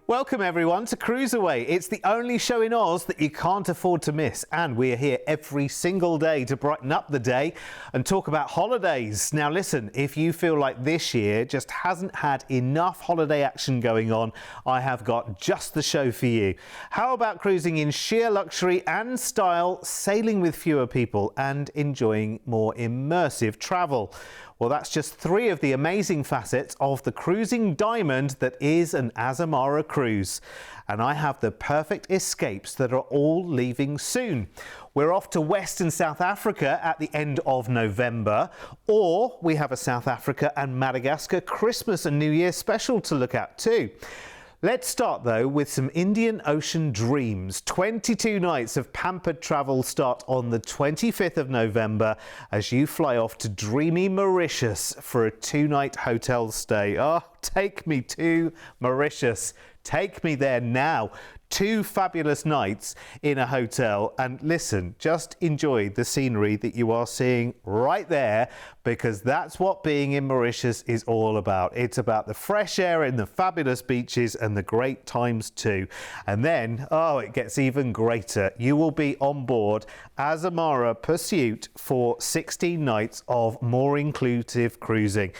Welcome everyone to CruiseAway. It's the only show in Oz that you can't afford to miss, and we're here every single day to brighten up the day and talk about holidays. Now listen, if you feel like this year just hasn't had enough holiday action going on, I have got just the show for you. How about cruising in sheer luxury and style, sailing with fewer people and enjoying more immersive travel? Well, that's just three of the amazing facets of the cruising diamond that is an Azamara cruise. And I have the perfect escapes that are all leaving soon. We're off to West and South Africa at the end of November, or we have a South Africa and Madagascar Christmas and New Year special to look at too. Let's start though with some Indian Ocean dreams. 22 nights of pampered travel start on the 25th of November as you fly off to dreamy Mauritius for a 2-night hotel stay. Oh, take me to Mauritius. Take me there now. 2 fabulous nights in a hotel, and listen, just enjoy the scenery that you are seeing right there, because that's what being in Mauritius is all about. It's about the fresh air and the fabulous beaches and the great times too. And then, oh, it gets even greater. You will be on board Azamara Pursuit for 16 nights of more inclusive cruising.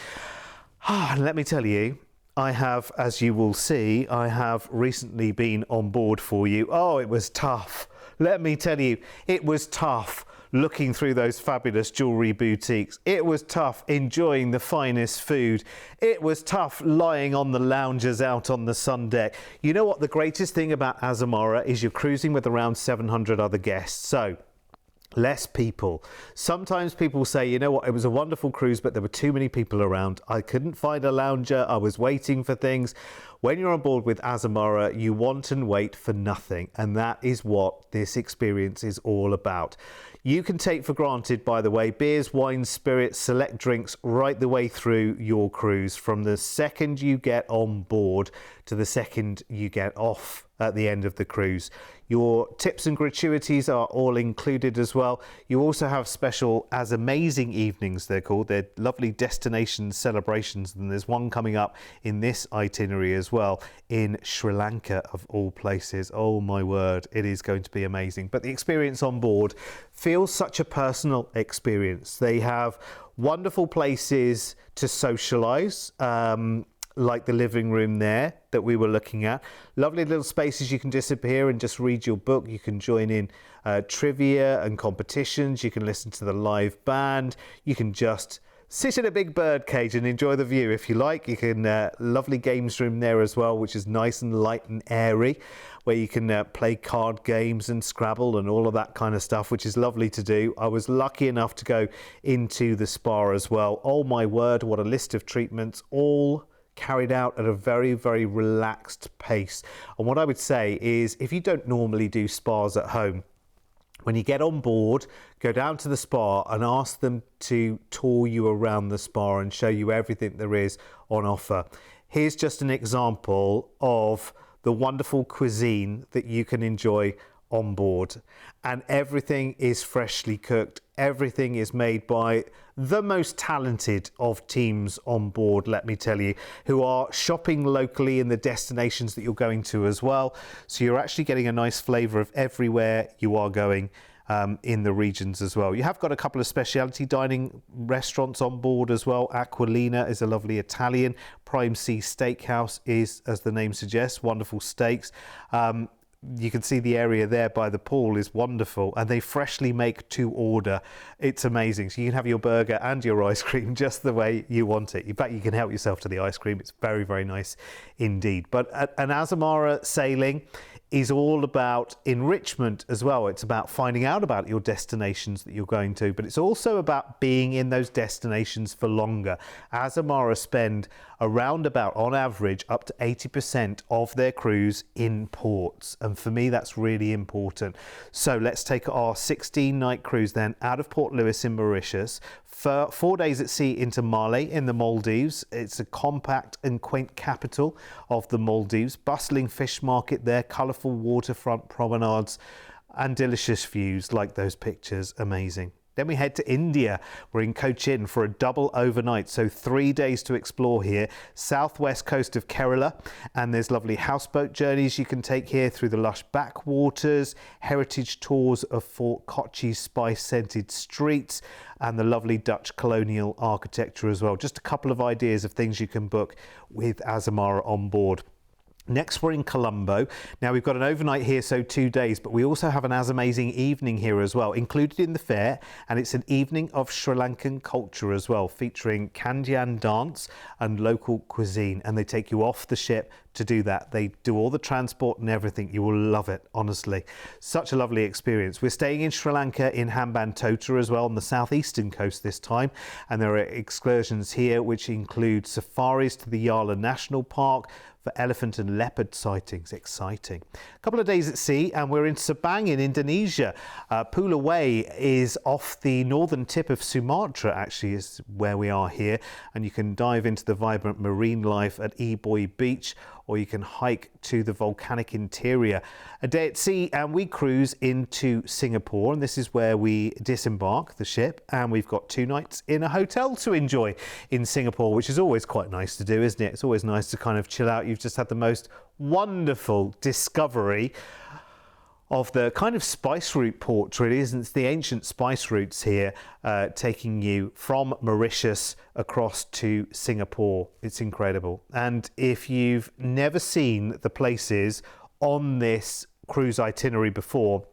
And let me tell you, I have, as you will see, I have recently been on board for you. Oh, it was tough. Let me tell you, it was tough looking through those fabulous jewellery boutiques. It was tough enjoying the finest food. It was tough lying on the lounges out on the sun deck. You know what the greatest thing about Azamara is? You're cruising with around 700 other guests. So less people. Sometimes people say, you know what, it was a wonderful cruise, but there were too many people around. I couldn't find a lounger. I was waiting for things. When you're on board with Azamara, you want and wait for nothing. And that is what this experience is all about. You can take for granted, by the way, beers, wines, spirits, select drinks right the way through your cruise, from the second you get on board to the second you get off at the end of the cruise. Your tips and gratuities are all included as well. You also have special As Amazing evenings, they're called. They're lovely destination celebrations, and there's one coming up in this itinerary as well in Sri Lanka, of all places. Oh my word, it is going to be amazing. But the experience on board feels such a personal experience. They have wonderful places to socialise, like the living room there that we were looking at. Lovely little spaces you can disappear and just read your book. You can join in trivia and competitions. You can listen to the live band. You can just sit in a big bird cage and enjoy the view if you like. You can, lovely games room there as well, which is nice and light and airy, where you can play card games and Scrabble and all of that kind of stuff, which is lovely to do. I was lucky enough to go into the spa as well. Oh my word, what a list of treatments, all carried out at a very, very relaxed pace. And what I would say is, if you don't normally do spas at home, when you get on board, go down to the spa and ask them to tour you around the spa and show you everything there is on offer. Here's just an example of the wonderful cuisine that you can enjoy on board, and everything is freshly cooked. Everything is made by the most talented of teams on board, let me tell you, who are shopping locally in the destinations that you're going to as well. So you're actually getting a nice flavour of everywhere you are going in the regions as well. You have got a couple of specialty dining restaurants on board as well. Aquilina is a lovely Italian. Prime Sea Steakhouse is, as the name suggests, wonderful steaks. You can see the area there by the pool is wonderful, and they freshly make to order. It's amazing. So you can have your burger and your ice cream just the way you want it. In fact, you can help yourself to the ice cream. It's very, very nice indeed. But an Azamara sailing is all about enrichment as well. It's about finding out about your destinations that you're going to, but it's also about being in those destinations for longer. Azamara spend around about, on average, up to 80% of their cruise in ports. And for me, that's really important. So let's take our 16-night cruise then out of Port Louis in Mauritius, for 4 days at sea into Male in the Maldives. It's a compact and quaint capital of the Maldives. Bustling fish market there, colourful waterfront promenades and delicious views like those pictures. Amazing. Then we head to India. We're in Cochin for a double overnight, so 3 days to explore here. Southwest coast of Kerala, and there's lovely houseboat journeys you can take here through the lush backwaters, heritage tours of Fort Kochi's spice-scented streets, and the lovely Dutch colonial architecture as well. Just a couple of ideas of things you can book with Azamara on board. Next, we're in Colombo. Now, we've got an overnight here, so 2 days, but we also have an amazing evening here as well, included in the fare, and it's an evening of Sri Lankan culture as well, featuring Kandyan dance and local cuisine, and they take you off the ship to do that. They do all the transport and everything. You will love it, honestly. Such a lovely experience. We're staying in Sri Lanka in Hambantota as well, on the southeastern coast this time, and there are excursions here which include safaris to the Yala National Park, for elephant and leopard sightings. Exciting. A couple of days at sea and we're in Sabang in Indonesia. CruiseAway is off the northern tip of Sumatra, actually, is where we are here, and you can dive into the vibrant marine life at Eboy Beach, or you can hike to the volcanic interior. A day at sea and we cruise into Singapore, and this is where we disembark the ship, and we've got 2 nights in a hotel to enjoy in Singapore, which is always quite nice to do, isn't it? It's always nice to kind of chill out. You've just had the most wonderful discovery of the kind of spice route port, really, isn't it? It's the ancient spice routes here, taking you from Mauritius across to Singapore. It's incredible. And if you've never seen the places on this cruise itinerary before,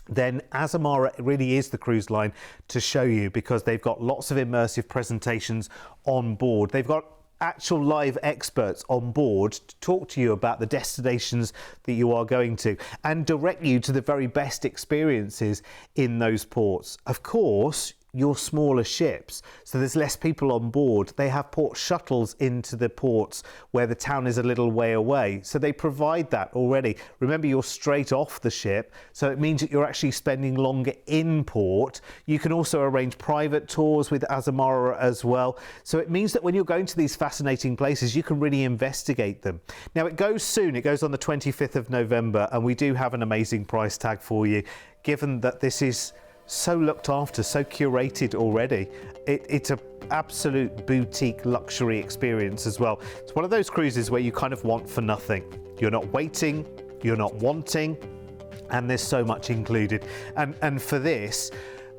then Azamara really is the cruise line to show you, because they've got lots of immersive presentations on board. They've got actual live experts on board to talk to you about the destinations that you are going to and direct you to the very best experiences in those ports. Of course, your smaller ships, so there's less people on board. They have port shuttles into the ports where the town is a little way away, so they provide that already. Remember, you're straight off the ship, so it means that you're actually spending longer in port. You can also arrange private tours with Azamara as well, so it means that when you're going to these fascinating places, you can really investigate them. Now, it goes soon. It goes on the 25th of November, and we do have an amazing price tag for you, given that this is so looked after, so curated already. It's an absolute boutique luxury experience as well. It's one of those cruises where you kind of want for nothing. You're not waiting, you're not wanting, and there's so much included. And for this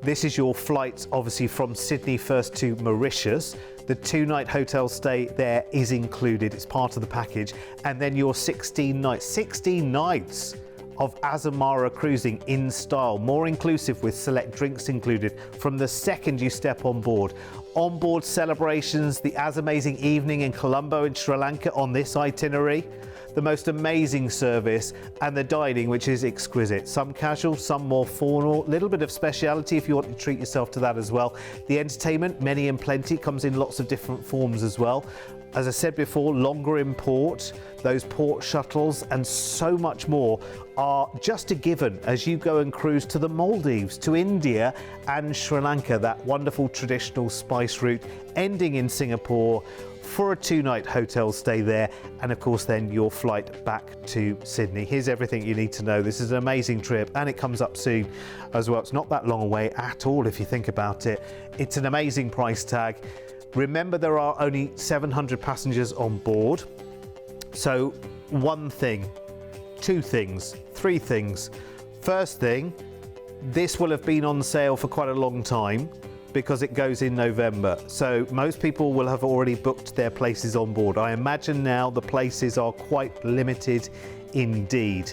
is your flight, obviously, from Sydney first to Mauritius. The 2-night hotel stay there is included. It's part of the package. And then your 16 nights of Azamara cruising in style, more inclusive with select drinks included from the second you step on board. Onboard celebrations, the Amazing evening in Colombo in Sri Lanka on this itinerary, the most amazing service, and the dining, which is exquisite. Some casual, some more formal, little bit of speciality if you want to treat yourself to that as well. The entertainment, many and plenty, comes in lots of different forms as well. As I said before, longer in port, those port shuttles, and so much more are just a given as you go and cruise to the Maldives, to India and Sri Lanka, that wonderful traditional spice route, ending in Singapore for a 2-night hotel stay there, and of course then your flight back to Sydney. Here's everything you need to know. This is an amazing trip, and it comes up soon as well. It's not that long away at all if you think about it. It's an amazing price tag. Remember, there are only 700 passengers on board. So one thing, 2 things, 3 things. First thing, this will have been on sale for quite a long time because it goes in November. So most people will have already booked their places on board. I imagine now the places are quite limited indeed.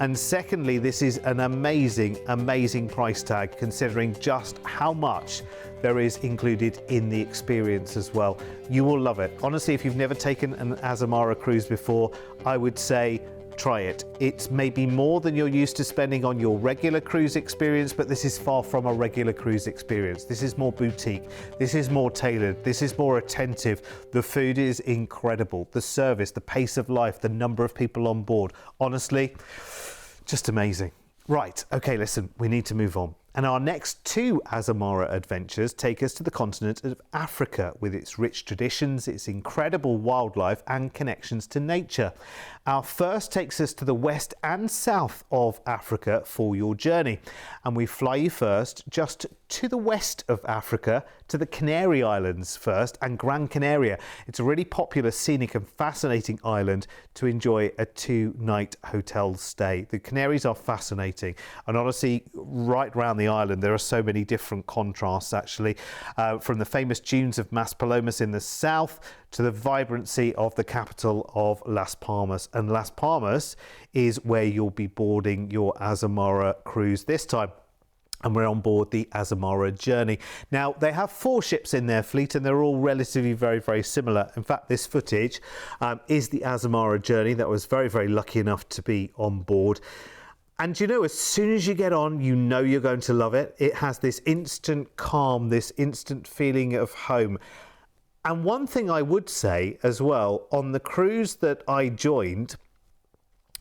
And secondly, this is an amazing price tag, considering just how much there is included in the experience as well. You will love it. Honestly, if you've never taken an Azamara cruise before, I would say try it. It's maybe more than you're used to spending on your regular cruise experience, but this is far from a regular cruise experience. This is more boutique. This is more tailored. This is more attentive. The food is incredible. The service, the pace of life, the number of people on board. Honestly, just amazing. Right, okay, listen, we need to move on. And our next 2 Azamara adventures take us to the continent of Africa with its rich traditions, its incredible wildlife and connections to nature. Our first takes us to the west and south of Africa for your journey. And we fly you first just to the west of Africa, to the Canary Islands first, and Gran Canaria. It's a really popular, scenic and fascinating island to enjoy a 2-night hotel stay. The Canaries are fascinating, and honestly, right round the island there are so many different contrasts actually, from the famous dunes of Maspalomas in the south to the vibrancy of the capital of Las Palmas. And Las Palmas is where you'll be boarding your Azamara cruise this time. And we're on board the Azamara Journey. Now, they have 4 ships in their fleet and they're all relatively very similar. In fact, this footage is the Azamara Journey that I was very lucky enough to be on board. And you know, as soon as you get on, you know you're going to love it. It has this instant calm, this instant feeling of home. And one thing I would say as well, on the cruise that I joined,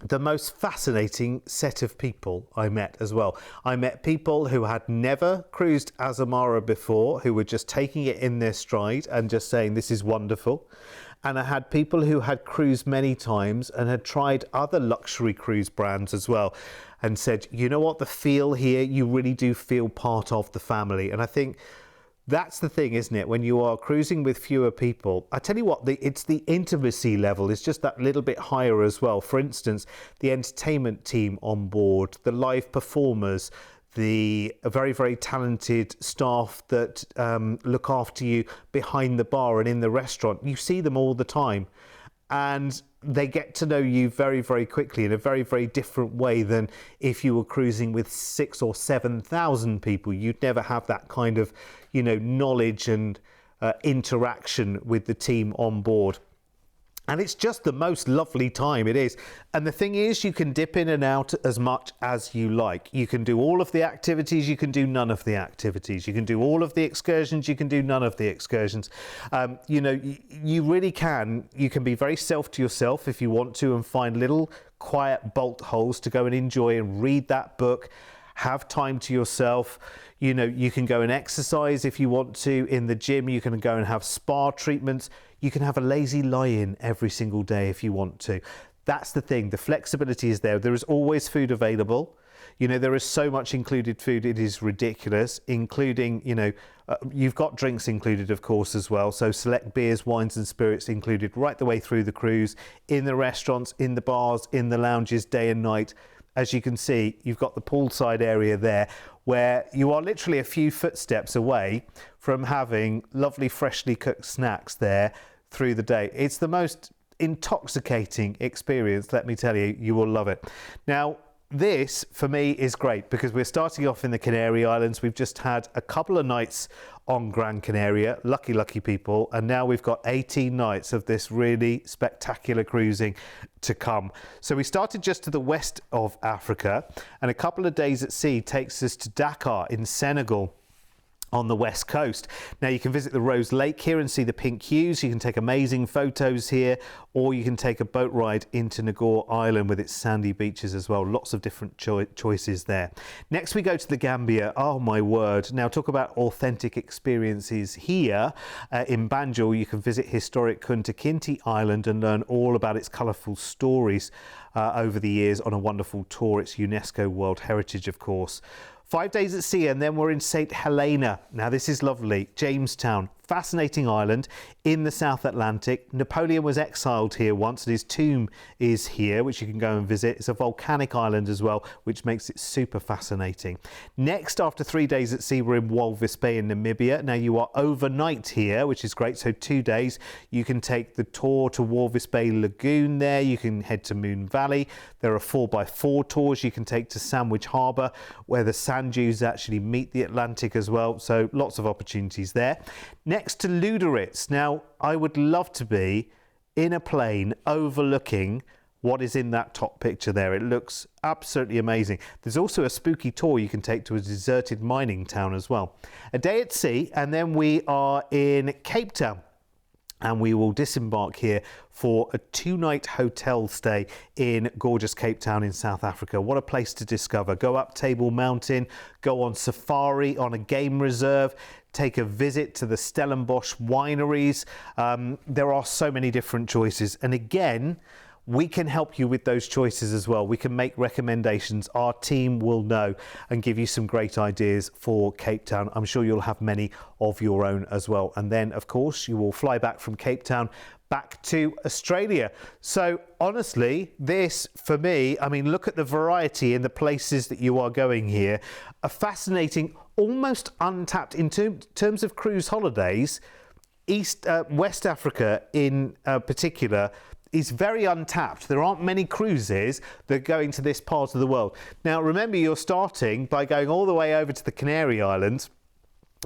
the most fascinating set of people I met as well. I met people who had never cruised Azamara before, who were just taking it in their stride and just saying this is wonderful. And I had people who had cruised many times and had tried other luxury cruise brands as well and said, you know what, the feel here, you really do feel part of the family. And I think that's the thing, isn't it? When you are cruising with fewer people, I tell you what, it's the intimacy level is just that little bit higher as well. For instance, the entertainment team on board, the live performers, the very talented staff that look after you behind the bar and in the restaurant. You see them all the time, and they get to know you very quickly in a very different way than if you were cruising with 6,000 or 7,000 people. You'd never have that kind of, you know, knowledge and interaction with the team on board. And it's just the most lovely time, it is. And the thing is, you can dip in and out as much as you like. You can do all of the activities, you can do none of the activities. You can do all of the excursions, you can do none of the excursions. You know, you really can. You can be very self to yourself if you want to and find little quiet bolt holes to go and enjoy and read that book. Have time to yourself. You know, you can go and exercise if you want to in the gym. You can go and have spa treatments. You can have a lazy lie-in every single day if you want to. That's the thing. The flexibility is there. There is always food available. You know, there is so much included food. It is ridiculous, including, you know, you've got drinks included, of course, as well. So select beers, wines and spirits included right the way through the cruise, in the restaurants, in the bars, in the lounges, day and night. As you can see, you've got the poolside area there where you are literally a few footsteps away from having lovely freshly cooked snacks there through the day. It's the most intoxicating experience, let me tell you. You will love it. Now, this for me is great because we're starting off in the Canary Islands. We've just had a couple of nights on Gran Canaria, lucky people, and now we've got 18 nights of this really spectacular cruising to come. So we started just to the west of Africa, and a couple of days at sea takes us to Dakar in Senegal on the west coast. Now you can visit the Rose Lake here and see the pink hues. You can take amazing photos here, or you can take a boat ride into Ngor Island with its sandy beaches as well. Lots of different choices there. Next we go to the Gambia. Oh my word. Now talk about authentic experiences here. In Banjul you can visit historic Kunta Kinte Island and learn all about its colourful stories over the years on a wonderful tour. It's UNESCO World Heritage, of course. 5 days at sea, and then we're in St Helena. Now this is lovely. Jamestown, fascinating island in the South Atlantic. Napoleon was exiled here once and his tomb is here, which you can go and visit. It's a volcanic island as well, which makes it super fascinating. Next, after 3 days at sea, we're in Walvis Bay in Namibia. Now you are overnight here, which is great. So 2 days, you can take the tour to Walvis Bay Lagoon there. You can head to Moon Valley. There are 4x4 tours you can take to Sandwich Harbour, where the sand dunes actually meet the Atlantic as well. So lots of opportunities there. Next to Luderitz. Now, I would love to be in a plane overlooking what is in that top picture there. It looks absolutely amazing. There's also a spooky tour you can take to a deserted mining town as well. A day at sea, and then we are in Cape Town. And we will disembark here for a 2-night hotel stay in gorgeous Cape Town in South Africa. What a place to discover. Go up Table Mountain, go on safari on a game reserve, take a visit to the Stellenbosch wineries. There are so many different choices. And again, we can help you with those choices as well. We can make recommendations. Our team will know and give you some great ideas for Cape Town. I'm sure you'll have many of your own as well. And then, of course, you will fly back from Cape Town back to Australia. So honestly, this for me, I mean, look at the variety in the places that you are going here. A fascinating, almost untapped in terms of cruise holidays. West Africa in particular is very untapped. There aren't many cruises that are going to this part of the world. Now, remember, you're starting by going all the way over to the Canary Islands,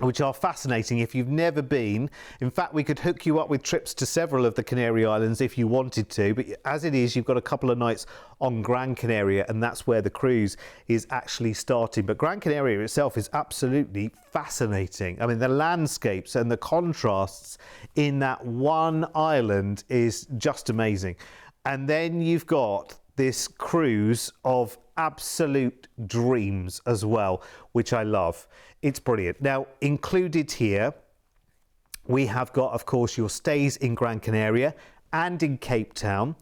which are fascinating if you've never been. In fact, we could hook you up with trips to several of the Canary Islands if you wanted to, but as it is, you've got a couple of nights on Gran Canaria, and that's where the cruise is actually starting. But Gran Canaria itself is absolutely fascinating. I mean, the landscapes and the contrasts in that one island is just amazing. And then you've got this cruise of absolute dreams as well, which I love. It's brilliant. Now, included here, we have got, of course, your stays in Gran Canaria and in Cape Town.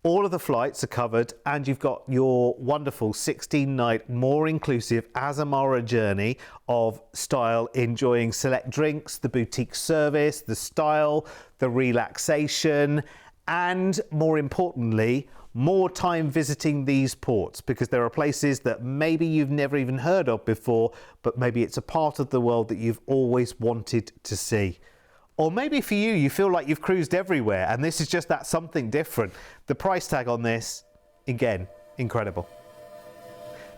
All of the flights are covered, and you've got your wonderful 16-night, more inclusive Azamara journey of style, enjoying select drinks, the boutique service, the style, the relaxation, and more importantly, more time visiting these ports, because there are places that maybe you've never even heard of before, but maybe it's a part of the world that you've always wanted to see. Or maybe for you, you feel like you've cruised everywhere and this is just that something different. The price tag on this, again, incredible.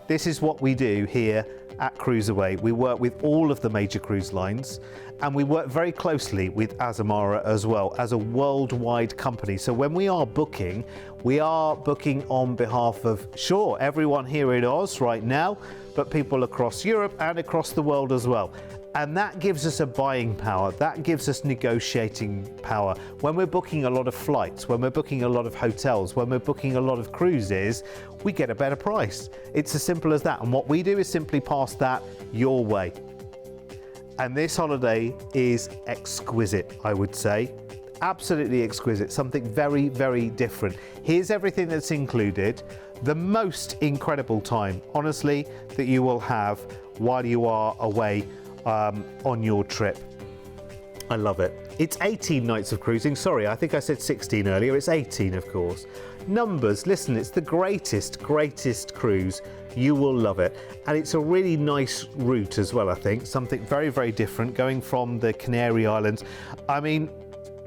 This is what we do here at CruiseAway. We work with all of the major cruise lines, and we work very closely with Azamara as well as a worldwide company. So when we are booking on behalf of, sure, everyone here in Oz right now, but people across Europe and across the world as well. And that gives us a buying power, that gives us negotiating power. When we're booking a lot of flights, when we're booking a lot of hotels, when we're booking a lot of cruises, we get a better price. It's as simple as that. And what we do is simply pass that your way. And this holiday is exquisite, I would say. Absolutely exquisite, something very, very different. Here's everything that's included. The most incredible time, honestly, that you will have while you are away on your trip. I love it. It's 18 nights of cruising. Sorry, I think I said 16 earlier. It's 18, of course. Numbers, listen, it's the greatest cruise. You will love it. And it's a really nice route as well, I think. Something very, very different, going from the Canary Islands. I mean,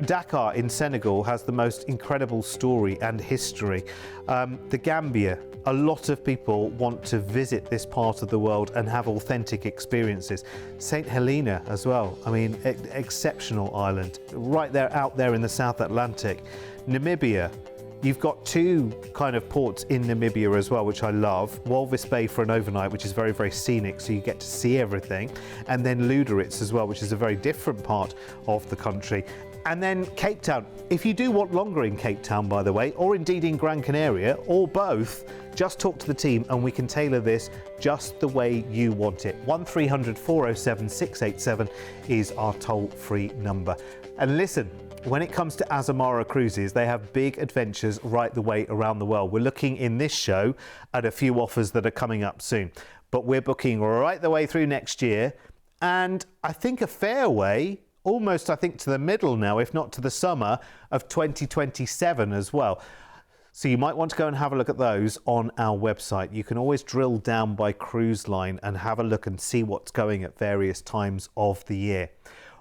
Dakar in Senegal has the most incredible story and history. The Gambia, a lot of people want to visit this part of the world and have authentic experiences. St. Helena as well, I mean, exceptional island, right there out there in the South Atlantic. Namibia, you've got two kind of ports in Namibia as well, which I love. Walvis Bay for an overnight, which is very, very scenic, so you get to see everything. And then Luderitz as well, which is a very different part of the country. And then Cape Town. If you do want longer in Cape Town, by the way, or indeed in Gran Canaria, or both, just talk to the team and we can tailor this just the way you want it. 1300 407 687 is our toll-free number. And listen, when it comes to Azamara Cruises, they have big adventures right the way around the world. We're looking in this show at a few offers that are coming up soon, but we're booking right the way through next year. And I think a fair way, almost I think to the middle now, if not to the summer of 2027 as well. So you might want to go and have a look at those on our website. You can always drill down by cruise line and have a look and see what's going at various times of the year.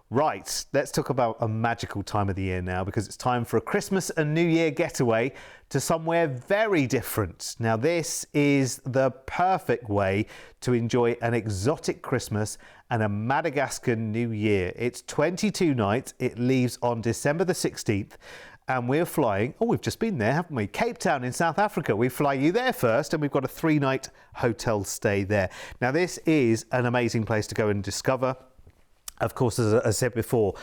Right, let's talk about a magical time of the year now, because it's time for a Christmas and New Year getaway to somewhere very different. Now, this is the perfect way to enjoy an exotic Christmas and a Madagascar New Year. It's 22 nights. It leaves on December the 16th. And we're flying, we've just been there, haven't we? Cape Town in South Africa. We fly you there first, and we've got a 3-night hotel stay there. Now, this is an amazing place to go and discover Of course, as I said before,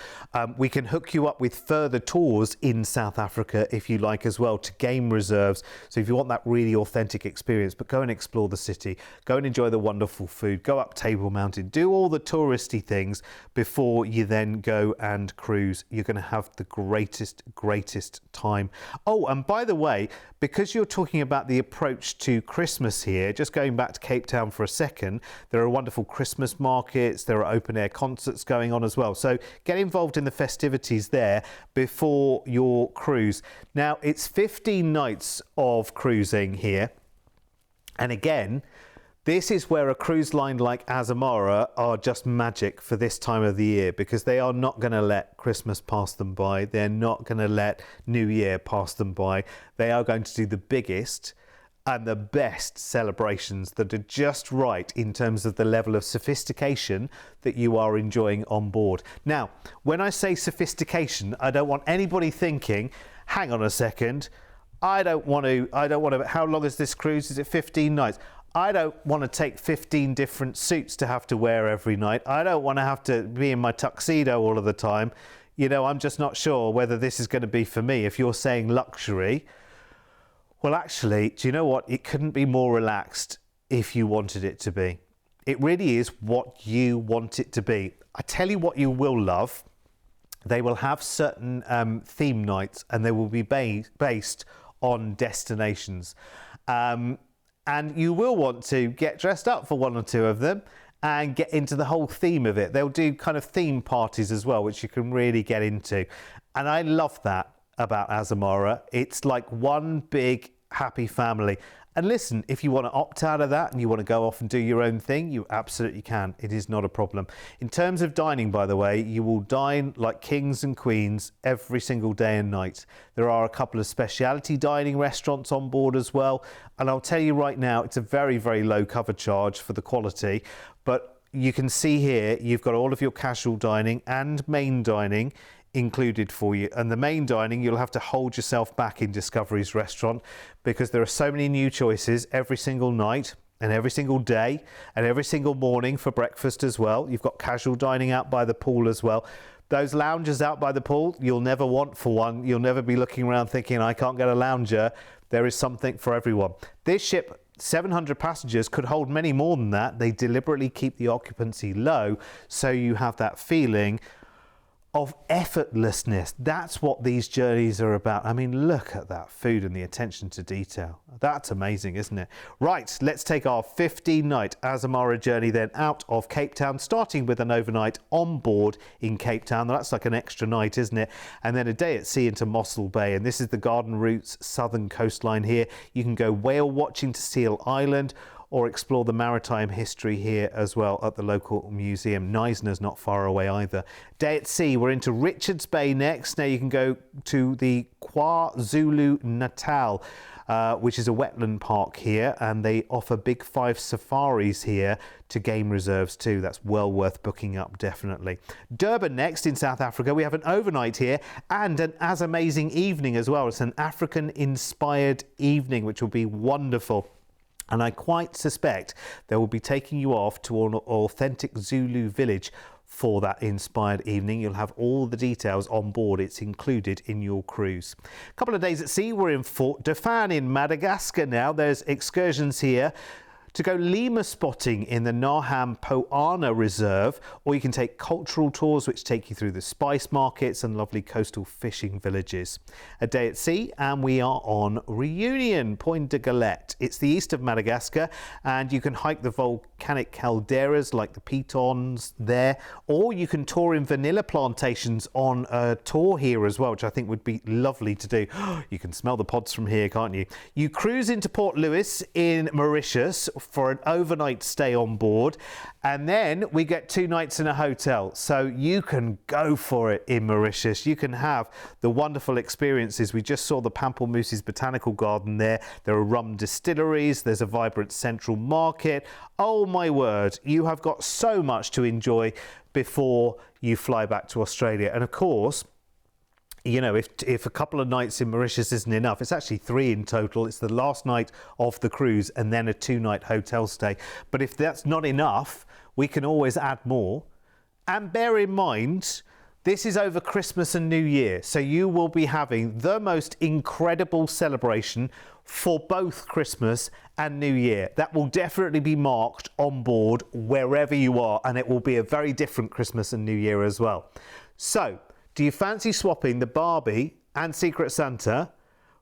we can hook you up with further tours in South Africa if you like as well, to game reserves. So if you want that really authentic experience, but go and explore the city, go and enjoy the wonderful food, go up Table Mountain, do all the touristy things before you then go and cruise. You're going to have the greatest time. Oh, and by the way, because you're talking about the approach to Christmas here, just going back to Cape Town for a second, there are wonderful Christmas markets, there are open air concerts going on as well. So get involved in the festivities there before your cruise. Now, it's 15 nights of cruising here. And again, this is where a cruise line like Azamara are just magic for this time of the year, because they are not going to let Christmas pass them by. They're not going to let New Year pass them by. They are going to do the biggest and the best celebrations that are just right in terms of the level of sophistication that you are enjoying on board. Now, when I say sophistication, I don't want anybody thinking, hang on a second, I don't want to, how long is this cruise? Is it 15 nights? I don't want to take 15 different suits to have to wear every night. I don't want to have to be in my tuxedo all of the time. You know, I'm just not sure whether this is going to be for me. If you're saying luxury, well, actually, do you know what? It couldn't be more relaxed if you wanted it to be. It really is what you want it to be. I tell you what you will love. They will have certain theme nights, and they will be based on destinations. And you will want to get dressed up for one or two of them and get into the whole theme of it. They'll do kind of theme parties as well, which you can really get into. And I love that about Azamara. It's like one big happy family. And listen, if you want to opt out of that and you want to go off and do your own thing, you absolutely can. It is not a problem. In terms of dining, by the way, you will dine like kings and queens every single day and night. There are a couple of specialty dining restaurants on board as well. And I'll tell you right now, it's a very, very low cover charge for the quality. But you can see here, you've got all of your casual dining and main dining included for you. And the main dining, you'll have to hold yourself back in Discovery's restaurant, because there are so many new choices every single night and every single day and every single morning for breakfast as well. You've got casual dining out by the pool as well. Those loungers out by the pool, you'll never want for one. You'll never be looking around thinking, I can't get a lounger. There is something for everyone. This ship, 700 passengers, could hold many more than that. They deliberately keep the occupancy low, so you have that feeling of effortlessness. That's what these journeys are about. I mean, look at that food and the attention to detail. That's amazing, isn't it? Right, let's take our 15-night Azamara journey then out of Cape Town, starting with an overnight on board in Cape Town. That's like an extra night, isn't it? And then a day at sea into Mossel Bay. And this is the Garden Route's southern coastline here. You can go whale watching to Seal Island, or explore the maritime history here as well at the local museum. Neisner's not far away either. Day at sea, we're into Richards Bay next. Now you can go to the KwaZulu Natal, which is a wetland park here, and they offer Big Five safaris here to game reserves too. That's well worth booking up, definitely. Durban next in South Africa. We have an overnight here and an as amazing evening as well. It's an African-inspired evening, which will be wonderful. And I quite suspect they will be taking you off to an authentic Zulu village for that inspired evening. You'll have all the details on board. It's included in your cruise. A couple of days at sea, we're in Fort Dauphin in Madagascar now. There's excursions here to go lemur spotting in the Naham Poana Reserve, or you can take cultural tours which take you through the spice markets and lovely coastal fishing villages. A day at sea, and we are on Reunion, Point de Galette. It's the east of Madagascar, and you can hike the volcanic calderas like the pitons there, or you can tour in vanilla plantations on a tour here as well, which I think would be lovely to do. You can smell the pods from here, can't you? You cruise into Port Louis in Mauritius for an overnight stay on board, and then we get 2 nights in a hotel, so you can go for it in Mauritius. You can have the wonderful experiences. We just saw the Pamplemousses Botanical Garden there. There are rum distilleries, there's a vibrant central market. Oh my word, you have got so much to enjoy before you fly back to Australia. And of course, you know, if a couple of nights in Mauritius isn't enough, it's actually 3 in total. It's the last night of the cruise and then a 2-night hotel stay. But if that's not enough, we can always add more. And bear in mind, this is over Christmas and New Year, so you will be having the most incredible celebration for both Christmas and New Year. That will definitely be marked on board wherever you are, and it will be a very different Christmas and New Year as well. So, do you fancy swapping the Barbie and Secret Santa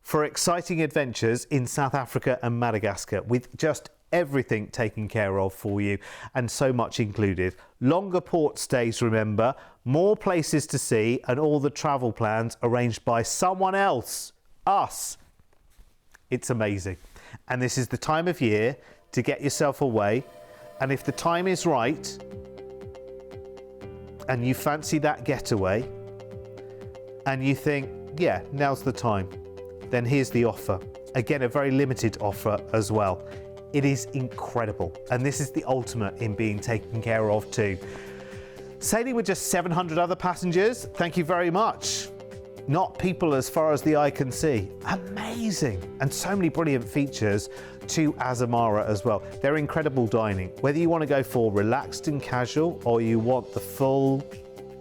for exciting adventures in South Africa and Madagascar with just everything taken care of for you and so much included? Longer port stays, remember, more places to see, and all the travel plans arranged by someone else, us. It's amazing. And this is the time of year to get yourself away. And if the time is right and you fancy that getaway and you think, yeah, now's the time, then here's the offer. Again, a very limited offer as well. It is incredible. And this is the ultimate in being taken care of too. Sailing with just 700 other passengers, thank you very much. Not people as far as the eye can see. Amazing. And so many brilliant features to Azamara as well. They're incredible dining. Whether you want to go for relaxed and casual, or you want the full,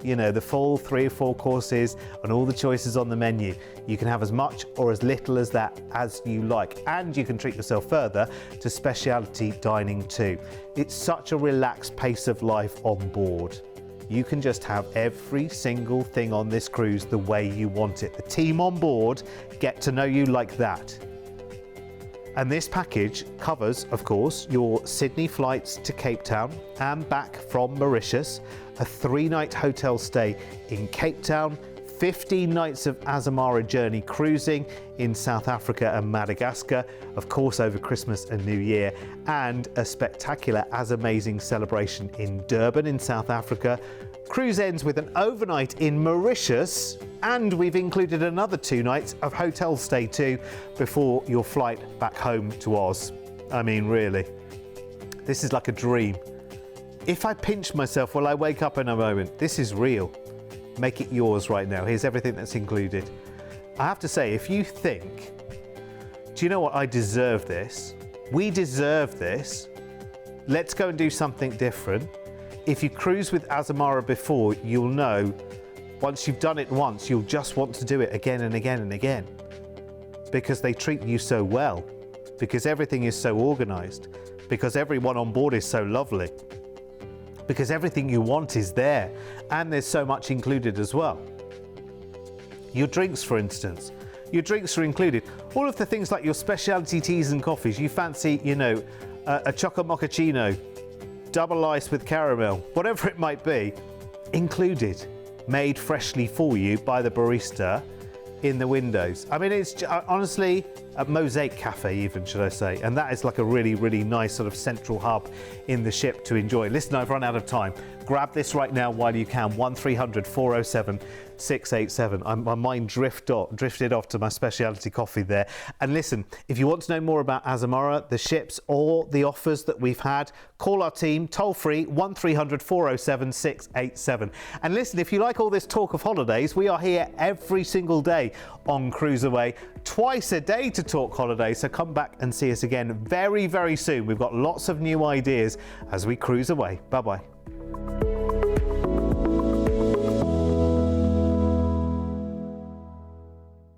the full 3 or 4 courses and all the choices on the menu, you can have as much or as little as that as you like. And you can treat yourself further to specialty dining too. It's such a relaxed pace of life on board. You can just have every single thing on this cruise the way you want it. The team on board get to know you like that. And this package covers, of course, your Sydney flights to Cape Town and back from Mauritius, a 3-night hotel stay in Cape Town, 15 nights of Azamara journey cruising in South Africa and Madagascar, of course over Christmas and New Year, and a spectacular As Amazing celebration in Durban in South Africa. Cruise ends with an overnight in Mauritius, and we've included another 2 nights of hotel stay too before your flight back home to Oz. I mean, really, this is like a dream. If I pinch myself, will I wake up in a moment? This is real. Make it yours right now. Here's everything that's included. I have to say, if you think, do you know what, I deserve this, we deserve this, let's go and do something different. If you cruise with Azamara before, you'll know once you've done it once, you'll just want to do it again and again and again, because they treat you so well, because everything is so organized, because everyone on board is so lovely, because everything you want is there, and there's so much included as well. Your drinks, for instance, your drinks are included. All of the things like your specialty teas and coffees, you fancy, a choco mochaccino, double ice with caramel, whatever it might be, included, made freshly for you by the barista in the windows. I mean, it's honestly a mosaic cafe even, should I say, and that is like a really, really nice sort of central hub in the ship to enjoy. Listen, I've run out of time. Grab this right now while you can, 1300 407 687. My mind drifted off to my specialty coffee there. And listen, if you want to know more about Azamara, the ships, or the offers that we've had, call our team toll free 1300 407 687. And listen, if you like all this talk of holidays, we are here every single day on CruiseAway, twice a day to talk holidays. So come back and see us again very, very soon. We've got lots of new ideas as we cruise away. Bye bye.